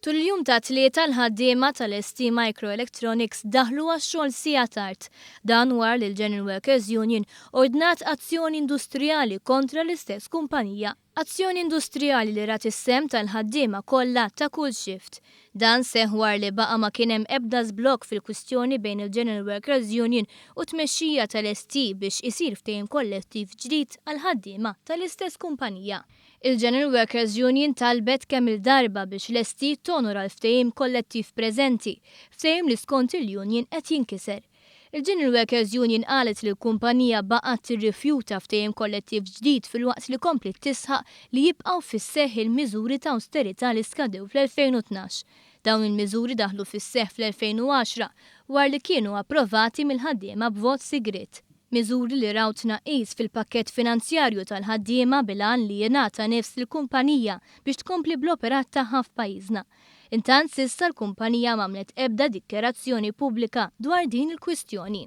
Tul-jum ta' tlieta l-ħaddiema tal-ST Microelectronics daħlu għax-xogħol sija tard. Dan war li l-General Workers Union ordnat azzjoni industrijali kontra l-istess kumpanija. Azzjoni industrijali li rat is-sem tal-ħaddiema kollha ta' kull shift. Dan seħ war li baqa' ma kien hemm ebda żblokk fil-kwistjoni bejn il-General Workers Union u tmexxija tal-ST biex isir ftehim kollettiv ġdid għall-ħaddiema tal-istess kumpanija. Il-General Workers Union talbet kemm il-darba biex l-ST tonora l-ftehim kollettiv preżenti, ftehim li skont il-Union qed jinkiser. Il-General Workers Union qalet li l-kumpanija baqgħet tirrifjuta ftehim kollettiv ġdid filwaqt li komplet tisħaq li jibqgħu fis-seħħ il-miżuri ta' awsterità li skadew fl-2012. Dawn il-miżuri daħlu fis-seħħ fl-2010 war li kienu approvati mill-ħaddiema b'vot sigriet. Miżuri li raw tnaqqis fil-pakkett finanzjarju tal-ħaddiema bil-għan li jingħata nefs il-kumpanija biex tkompli bl-operat tagħha f'pajjiżna. Intant s'issa l-kumpanija m'għamlet ebda dikjarazzjoni pubblika dwar din il-kwistjoni.